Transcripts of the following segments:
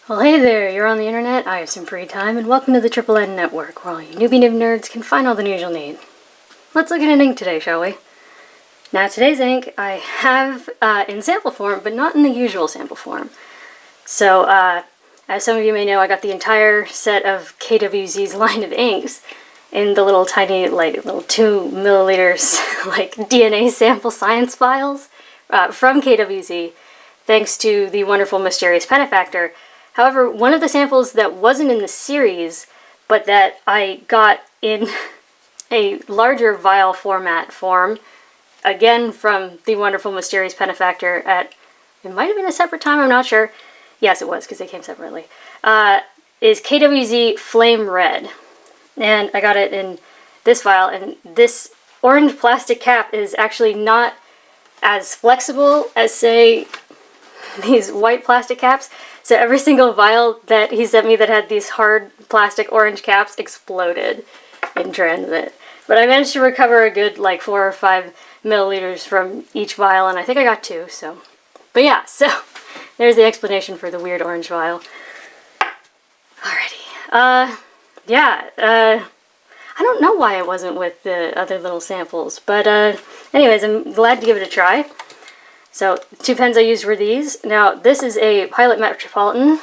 Well, hey there, you're on the internet, I have some free time, and welcome to the Triple N Network, where all you newbie nib nerds can find all the news you'll need. Let's look at an ink today, shall we? Now, today's ink I have in sample form, but not in the usual sample form. So, as some of you may know, I got the entire set of K.W.Z's line of inks in the little tiny, little 2 milliliters, DNA sample science files from K.W.Z, thanks to the wonderful mysterious benefactor. However, one of the samples that wasn't in the series, but that I got in a larger vial form, again from the wonderful mysterious benefactor it might have been a separate time, I'm not sure. Yes, it was, because they came separately. Is K.W.Z Flame Red. And I got it in this vial, and this orange plastic cap is actually not as flexible as, say, these white plastic caps. So every single vial that he sent me that had these hard plastic orange caps exploded in transit. But I managed to recover a good 4 or 5 milliliters from each vial, and I think I got 2, so. But yeah, so there's the explanation for the weird orange vial. Alrighty. I don't know why it wasn't with the other little samples, but anyways, I'm glad to give it a try. So, 2 pens I used were these. Now, this is a Pilot Metropolitan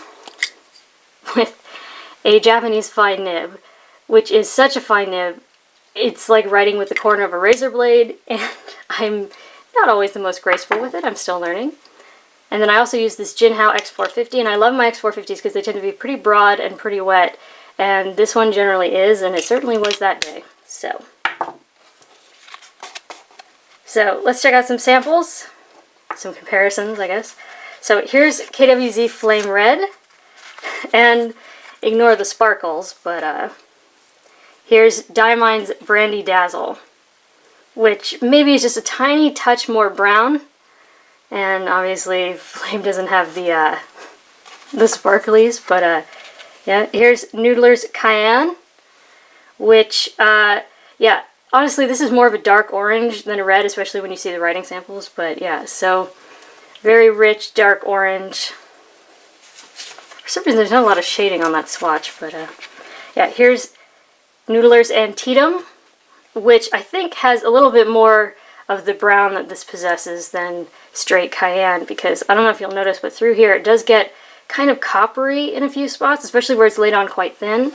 with a Japanese fine nib, which is such a fine nib. It's like writing with the corner of a razor blade, and I'm not always the most graceful with it. I'm still learning. And then I also use this JinHao X450, and I love my X450s because they tend to be pretty broad and pretty wet, and this one generally is, and it certainly was that day. So let's check out some samples. Some comparisons, I guess. So here's K.W.Z Flame Red, and ignore the sparkles, but here's Diamine's Brandy Dazzle, which maybe is just a tiny touch more brown, and obviously Flame doesn't have the sparklies, but yeah, here's Noodlers Cayenne, which, yeah, honestly, this is more of a dark orange than a red, especially when you see the writing samples, but yeah, so very rich, dark orange. For some reason, there's not a lot of shading on that swatch, but yeah, here's Noodlers Antietam, which I think has a little bit more of the brown that this possesses than straight cayenne, because I don't know if you'll notice, but through here it does get kind of coppery in a few spots, especially where it's laid on quite thin.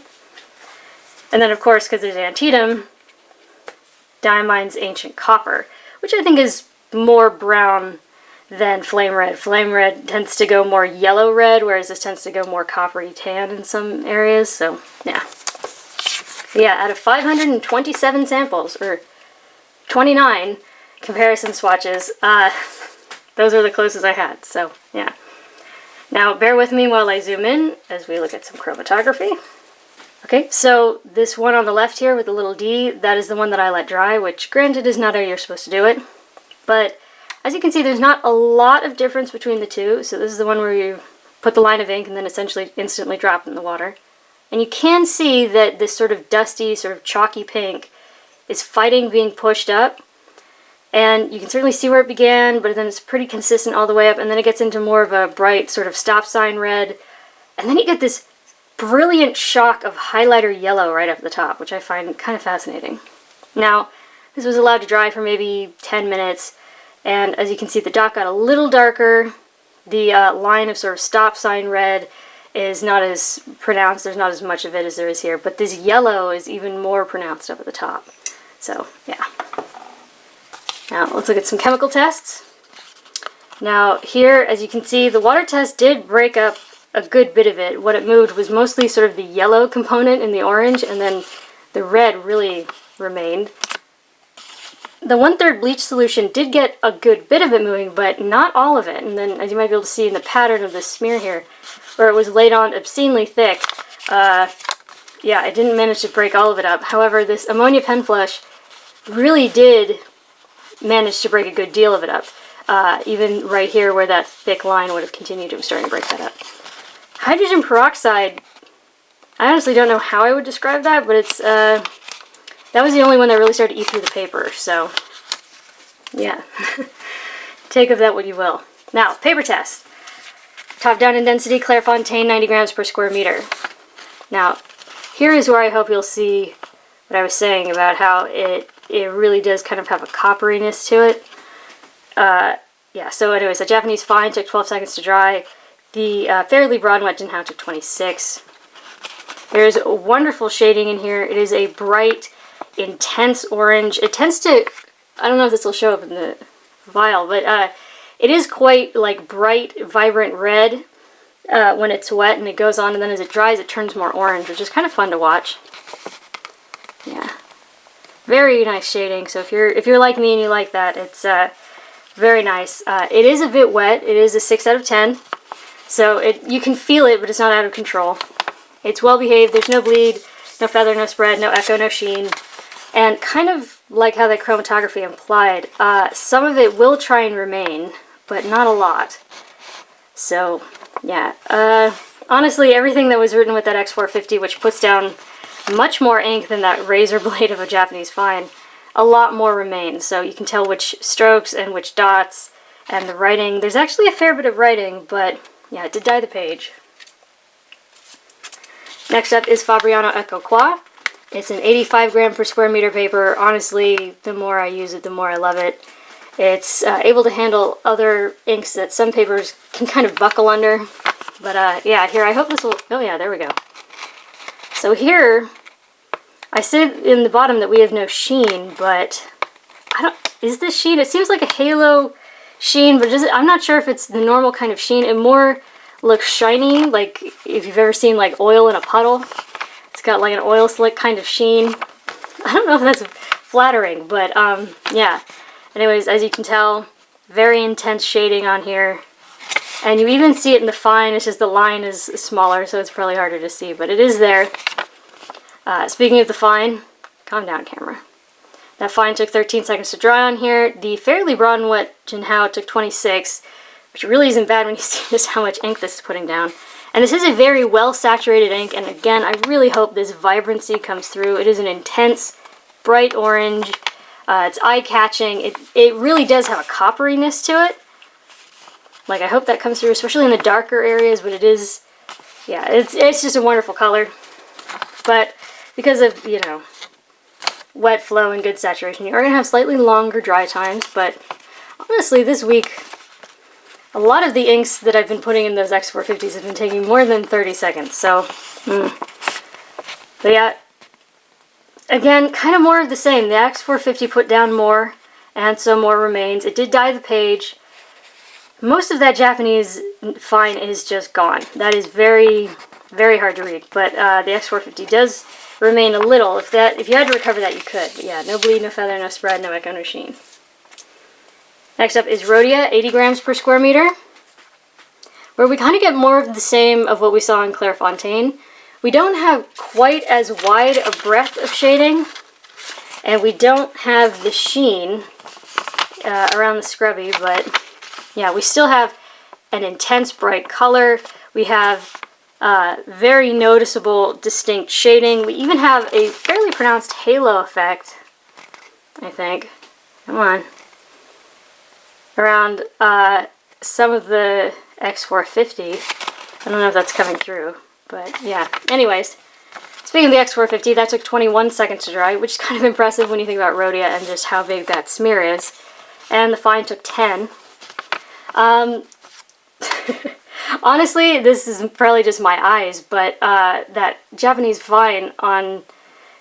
And then, of course, because there's Antietam, Diamine's Ancient Copper, which I think is more brown than Flame Red. Flame Red tends to go more yellow red, whereas this tends to go more coppery tan in some areas, so yeah. Yeah, out of 527 samples, or 29 comparison swatches, those are the closest I had, so yeah. Now, bear with me while I zoom in as we look at some chromatography. Okay, so this one on the left here with the little D, that is the one that I let dry, which granted is not how you're supposed to do it. But as you can see, there's not a lot of difference between the two. So this is the one where you put the line of ink and then essentially instantly drop it in the water. And you can see that this sort of dusty, sort of chalky pink is fighting being pushed up. And you can certainly see where it began, but then it's pretty consistent all the way up. And then it gets into more of a bright sort of stop sign red. And then you get this brilliant shock of highlighter yellow right up the top, which I find kind of fascinating. Now, this was allowed to dry for maybe 10 minutes, and as you can see, the dot got a little darker. The line of sort of stop sign red is not as pronounced. There's not as much of it as there is here, but this yellow is even more pronounced up at the top. So, yeah. Now, let's look at some chemical tests. Now, here, as you can see, the water test did break up a good bit of it. What it moved was mostly sort of the yellow component in the orange, and then the red really remained. The 1/3 bleach solution did get a good bit of it moving, but not all of it. And then, as you might be able to see in the pattern of this smear here, where it was laid on obscenely thick, yeah, it didn't manage to break all of it up. However, this ammonia pen flush really did manage to break a good deal of it up. Even right here where that thick line would have continued, it was starting to break that up. Hydrogen peroxide, I honestly don't know how I would describe that, but it's, that was the only one that really started to eat through the paper, so, yeah. Take of that what you will. Now, paper test. Top down in density, Clairefontaine, 90 grams per square meter. Now, here is where I hope you'll see what I was saying about how it really does kind of have a copperiness to it. Yeah, so anyways, the Japanese fine took 12 seconds to dry. The fairly broad wet JinHao took 26. There's a wonderful shading in here. It is a bright, intense orange. It tends to, I don't know if this will show up in the vial, but it is quite like bright, vibrant red when it's wet, and it goes on, and then as it dries it turns more orange, which is kind of fun to watch. Yeah, very nice shading. So if you're like me and you like that, it's very nice. It is a bit wet. It is a 6 out of 10, so you can feel it, but it's not out of control. It's well behaved. There's no bleed, no feather, no spread, no echo, no sheen. And kind of like how the chromatography implied, some of it will try and remain, but not a lot. So, yeah. Honestly, everything that was written with that X450, which puts down much more ink than that razor blade of a Japanese fine, a lot more remains. So you can tell which strokes and which dots, and the writing. There's actually a fair bit of writing, but yeah, it did dye the page. Next up is Fabriano Eco Qua. It's an 85 gram per square meter paper. Honestly, the more I use it, the more I love it. It's able to handle other inks that some papers can kind of buckle under. But yeah, here, I hope this will, oh yeah, there we go. So here, I said in the bottom that we have no sheen, but is this sheen? It seems like a halo sheen, but I'm not sure if it's the normal kind of sheen. It more looks shiny, like if you've ever seen like oil in a puddle. It's got like an oil slick kind of sheen. I don't know if that's flattering, but yeah. Anyways, as you can tell, very intense shading on here. And you even see it in the fine, it's just the line is smaller, so it's probably harder to see, but it is there. Speaking of the fine, calm down, camera. That fine took 13 seconds to dry on here. The fairly broad and wet JinHao took 26, which really isn't bad when you see just how much ink this is putting down. And this is a very well saturated ink, and again, I really hope this vibrancy comes through. It is an intense, bright orange. It's eye-catching. It really does have a copperiness to it. Like, I hope that comes through, especially in the darker areas, but it is, yeah, it's just a wonderful color. But because of, you know, wet flow and good saturation, you are going to have slightly longer dry times, but honestly, this week, a lot of the inks that I've been putting in those X450s have been taking more than 30 seconds, so, But yeah, again, kind of more of the same. The X450 put down more, and so more remains. It did dye the page. Most of that Japanese fine is just gone. That is very, very hard to read, but the X450 does remain a little. If you had to recover that, you could. But yeah, no bleed, no feather, no spread, no echo, no sheen. Next up is Rhodia, 80 grams per square meter, where we kind of get more of the same of what we saw in Clairefontaine. We don't have quite as wide a breadth of shading, and we don't have the sheen around the scrubby, but yeah, we still have an intense bright color. We have very noticeable, distinct shading. We even have a fairly pronounced halo effect, I think. Come on. Around some of the X450. I don't know if that's coming through, but yeah. Anyways, speaking of the X450, that took 21 seconds to dry, which is kind of impressive when you think about Rhodia and just how big that smear is. And the fine took 10. Honestly, this is probably just my eyes, but that Japanese fine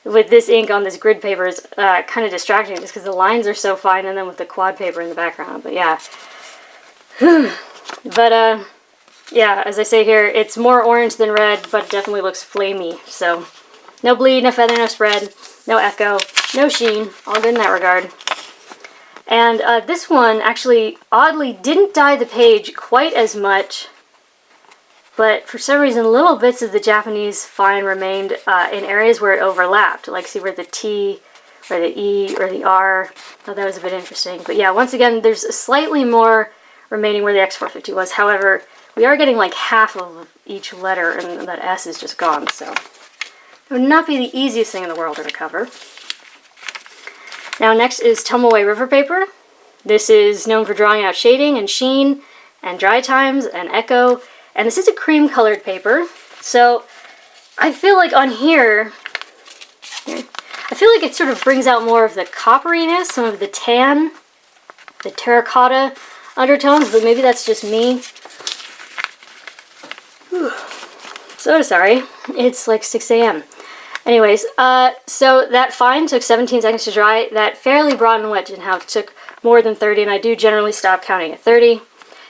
with this ink on this grid paper is kind of distracting just because the lines are so fine, and then with the quad paper in the background. But yeah. But yeah, as I say here, it's more orange than red, but it definitely looks flamey. So no bleed, no feather, no spread, no echo, no sheen. All good in that regard. And this one actually, oddly, didn't dye the page quite as much, but for some reason little bits of the Japanese fine remained in areas where it overlapped, like see where the T or the E or the R. Thought that was a bit interesting. But yeah, once again, there's slightly more remaining where the X450 was. However, we are getting like half of each letter, and that S is just gone, so it would not be the easiest thing in the world to recover. Now next is Tomoe River paper. This is known for drawing out shading and sheen and dry times and echo, And this is a cream colored paper. So I feel like on here, I feel like it sort of brings out more of the copperiness, some of the tan, the terracotta undertones, but maybe that's just me. Whew. So sorry, it's like 6 a.m. Anyways, so that fine took 17 seconds to dry. That fairly broad and wet JinHao took more than 30, and I do generally stop counting at 30.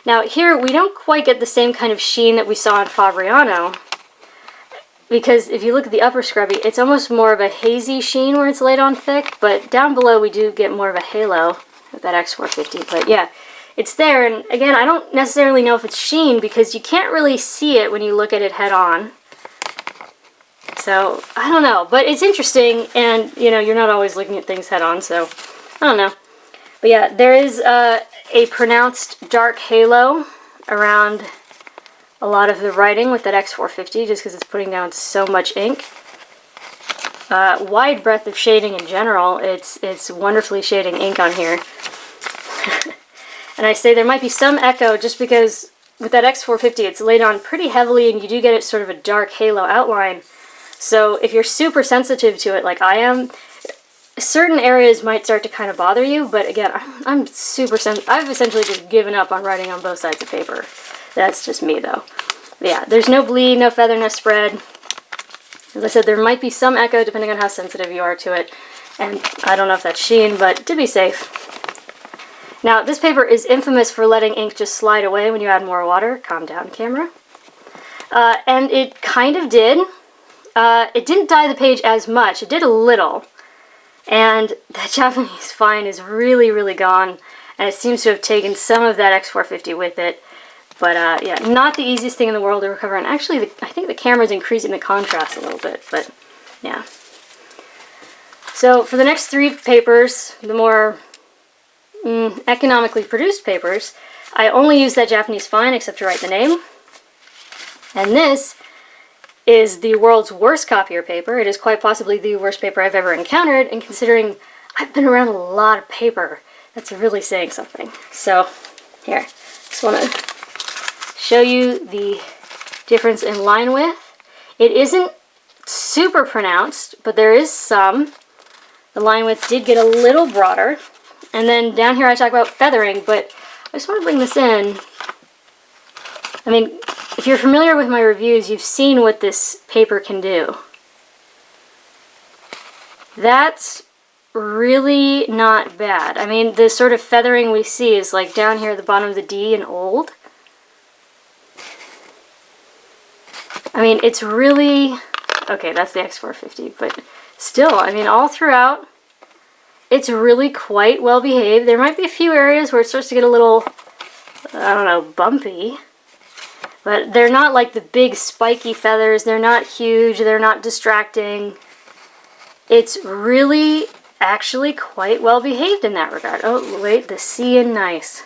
Now here, we don't quite get the same kind of sheen that we saw in Fabriano, because if you look at the upper scrubby, it's almost more of a hazy sheen where it's laid on thick, but down below we do get more of a halo with that X450. But yeah, it's there, and again, I don't necessarily know if it's sheen because you can't really see it when you look at it head on. So, I don't know, but it's interesting, and, you know, you're not always looking at things head on, so, I don't know. But yeah, there is a pronounced dark halo around a lot of the writing with that X450, just because it's putting down so much ink. Wide breadth of shading in general. It's wonderfully shading ink on here. And I say there might be some echo just because with that X450 it's laid on pretty heavily and you do get it sort of a dark halo outline. So if you're super sensitive to it like I am, certain areas might start to kind of bother you, but again, I'm super sensitive. I've essentially just given up on writing on both sides of paper. That's just me though. But yeah, there's no bleed, no feather, no spread. As I said, there might be some echo depending on how sensitive you are to it, and I don't know if that's sheen, but to be safe. Now, this paper is infamous for letting ink just slide away when you add more water. Calm down, camera. And it kind of did. It didn't dye the page as much. It did a little. And that Japanese fine is really, really gone. And it seems to have taken some of that X450 with it. But yeah, not the easiest thing in the world to recover. And actually, I think the camera's increasing the contrast a little bit. But yeah. So for the next 3 papers, the more economically produced papers, I only use that Japanese fine except to write the name. And this is the world's worst copier paper. It is quite possibly the worst paper I've ever encountered, and considering I've been around a lot of paper, that's really saying something. So here, just want to show you the difference in line width. It isn't super pronounced, but there is some. The line width did get a little broader. And then down here I talk about feathering, but I just want to bring this in. I mean, if you're familiar with my reviews, you've seen what this paper can do. That's really not bad. I mean, the sort of feathering we see is like down here at the bottom of the D in old. I mean, it's really... Okay, that's the X450, but still, I mean, all throughout, it's really quite well behaved. There might be a few areas where it starts to get a little, I don't know, bumpy. But they're not like the big spiky feathers. They're not huge. They're not distracting. It's really actually quite well behaved in that regard. Oh, wait, the C in nice.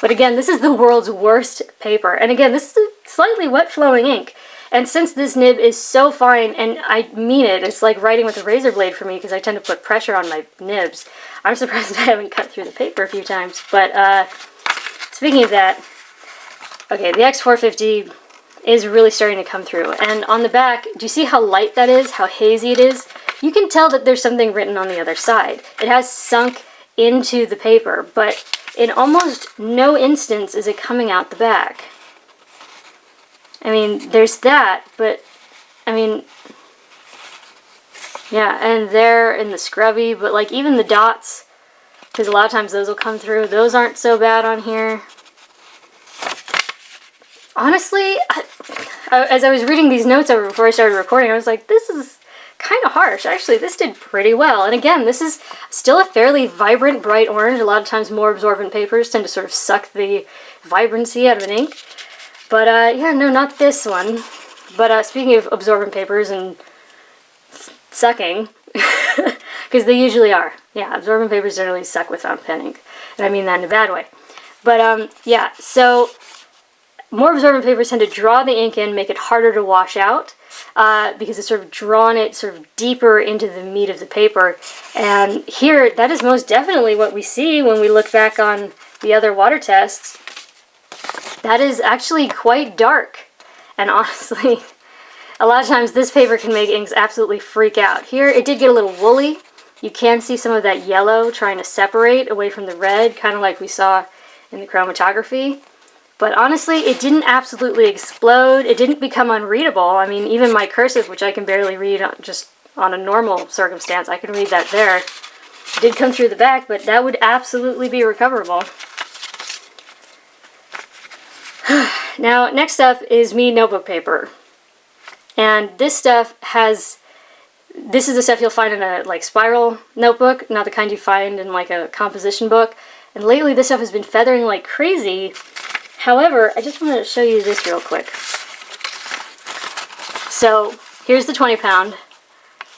But again, this is the world's worst paper. And again, this is a slightly wet flowing ink. And since this nib is so fine, and I mean it, it's like writing with a razor blade for me because I tend to put pressure on my nibs. I'm surprised I haven't cut through the paper a few times. But speaking of that, okay, the X450 is really starting to come through. And on the back, do you see how light that is? How hazy it is? You can tell that there's something written on the other side. It has sunk into the paper, but in almost no instance is it coming out the back. I mean, there's that, but, I mean, yeah, and there in the scrubby, but like even the dots, because a lot of times those will come through, those aren't so bad on here. Honestly, as I was reading these notes over before I started recording, I was like, this is kind of harsh. Actually, this did pretty well. And again, this is still a fairly vibrant, bright orange. A lot of times more absorbent papers tend to sort of suck the vibrancy out of an ink. But yeah, no, not this one. But speaking of absorbent papers and sucking, because they usually are. Yeah, absorbent papers generally suck with fountain pen ink. And I mean that in a bad way. But yeah, so more absorbent papers tend to draw the ink in, make it harder to wash out, because it's sort of drawn it sort of deeper into the meat of the paper. And here, that is most definitely what we see when we look back on the other water tests. that is actually quite dark. And honestly, a lot of times this paper can make inks absolutely freak out. Here, it did get a little woolly. You can see some of that yellow trying to separate away from the red, kind of like we saw in the chromatography. But honestly, it didn't absolutely explode. It didn't become unreadable. I mean, even my cursive, which I can barely read just on a normal circumstance, I can read that there. It did come through the back, but that would absolutely be recoverable. Now, next up is Mead Notebook Paper. And this stuff has, this is the stuff you'll find in a like spiral notebook, not the kind you find in like a composition book. And lately this stuff has been feathering like crazy. However, I just want to show you this real quick. So here's the 20 pound,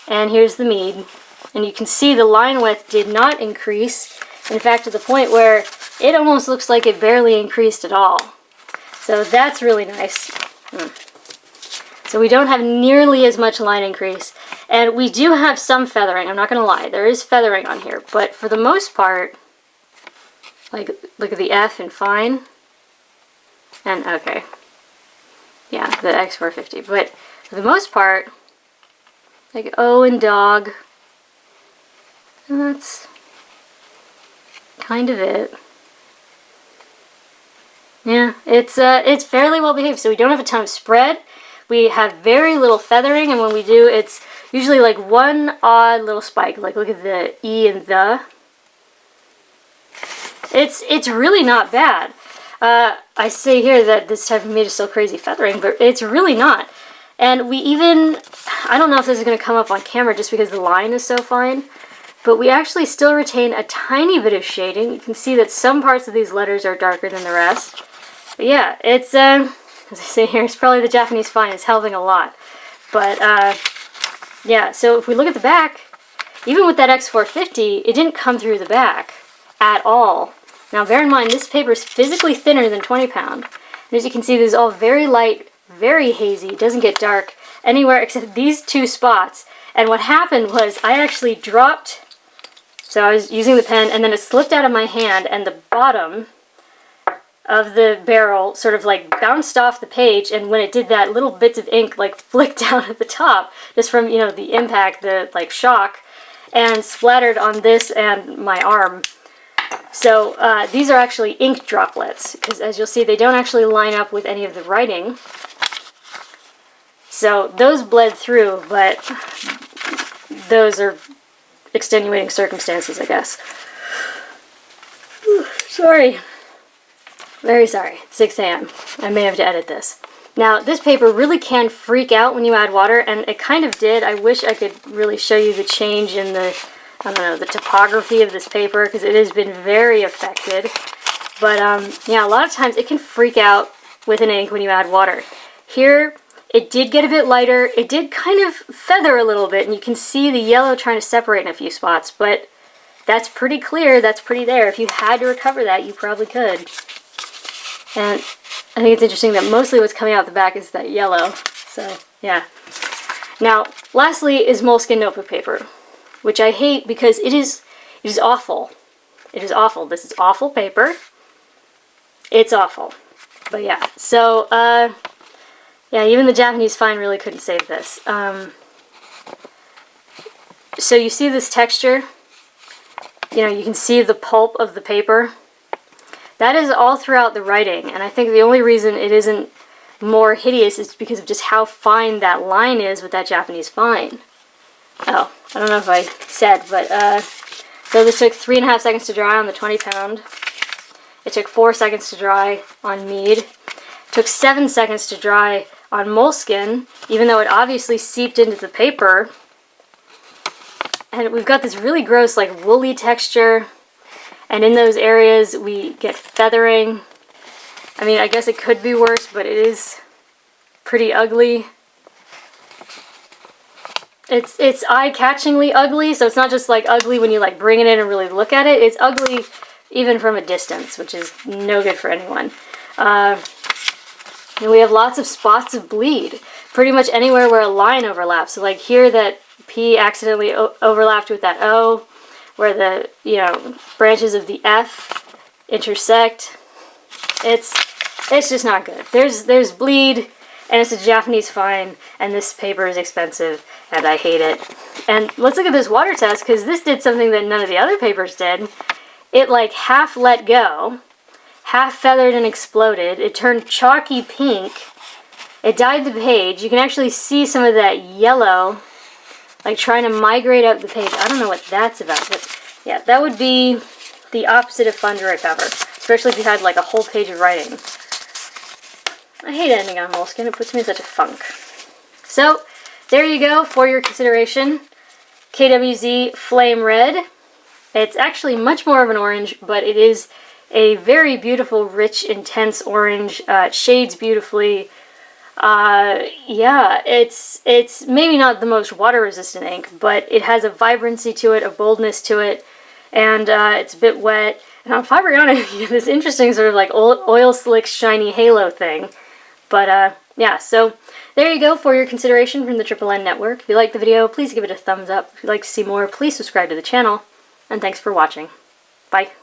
and here's the Mead. And you can see the line width did not increase. In fact, to the point where it almost looks like it barely increased at all. So that's really nice. So we don't have nearly as much line increase. And we do have some feathering, I'm not going to lie. There is feathering on here. But for the most part, like, look at the F and fine. And, okay. Yeah, the X450. But for the most part, like O and dog. And that's kind of it. Yeah, it's fairly well behaved. So we don't have a ton of spread. We have very little feathering, and when we do, it's usually like one odd little spike. Like, look at the E and the. It's really not bad. I say here that this type of Mead is still crazy feathering, but it's really not. And we even, I don't know if this is going to come up on camera just because the line is so fine, but we actually still retain a tiny bit of shading. You can see that some parts of these letters are darker than the rest. But yeah, it's, as I say here, it's probably the Japanese fine. It's helping a lot. But, yeah, so if we look at the back, even with that X450, it didn't come through the back at all. Now, bear in mind, this paper is physically thinner than 20 pound. And as you can see, this is all very light, very hazy. It doesn't get dark anywhere except these two spots. And what happened was I actually dropped, so I was using the pen, and then it slipped out of my hand, and the bottom of the barrel sort of like bounced off the page, and when it did that, little bits of ink like flicked down at the top, just from, you know, the impact, the like shock, and splattered on this and my arm. So these are actually ink droplets, because as you'll see, they don't actually line up with any of the writing. So those bled through, but those are extenuating circumstances, I guess. Sorry. Very sorry. It's 6 a.m. I may have to edit this. Now, this paper really can freak out when you add water, and it kind of did. I wish I could really show you the change in the, I don't know, the topography of this paper, because it has been very affected. But, yeah, a lot of times it can freak out with an ink when you add water. Here, it did get a bit lighter. It did kind of feather a little bit, and you can see the yellow trying to separate in a few spots, but that's pretty clear. That's pretty there. If you had to recover that, you probably could. And I think it's interesting that mostly what's coming out the back is that yellow. So, yeah. Now, lastly is Moleskine notebook paper, which I hate because it is awful. It is awful. This is awful paper. It's awful. But yeah, so, yeah, even the Japanese fine really couldn't save this. So you see this texture? You know, you can see the pulp of the paper. That is all throughout the writing, and I think the only reason it isn't more hideous is because of just how fine that line is with that Japanese fine. Oh, I don't know if I said, but, so this took 3.5 seconds to dry on the 20 pound. It took 4 seconds to dry on Mead. It took 7 seconds to dry on Moleskine, even though it obviously seeped into the paper. And we've got this really gross, like, woolly texture. And in those areas, we get feathering. I mean, I guess it could be worse, but it is pretty ugly. It's eye-catchingly ugly, so it's not just, like, ugly when you, like, bring it in and really look at it. It's ugly even from a distance, which is no good for anyone. And we have lots of spots of bleed, pretty much anywhere where a line overlaps. So, like, here that P accidentally overlapped with that O, where the, you know, branches of the F intersect. It's It's just not good. There's bleed, and it's a Japanese fine, and this paper is expensive, and I hate it. And let's look at this water test, because this did something that none of the other papers did. It like half let go, half feathered and exploded. It turned chalky pink. It dyed the page. You can actually see some of that yellow, like trying to migrate up the page. I don't know what that's about, but yeah, that would be the opposite of fun to recover, especially if you had like a whole page of writing. I hate ending on Moleskine. It puts me in such a funk. So, there you go for your consideration. K.W.Z Flame Red. It's actually much more of an orange, but it is a very beautiful, rich, intense orange. It shades beautifully. Yeah, it's maybe not the most water-resistant ink, but it has a vibrancy to it, a boldness to it, and it's a bit wet. And on Fabriano, you get this interesting sort of like oil slick, shiny halo thing. But yeah, so there you go for your consideration from the Triple N Network. If you liked the video, please give it a thumbs up. If you'd like to see more, please subscribe to the channel. And thanks for watching. Bye.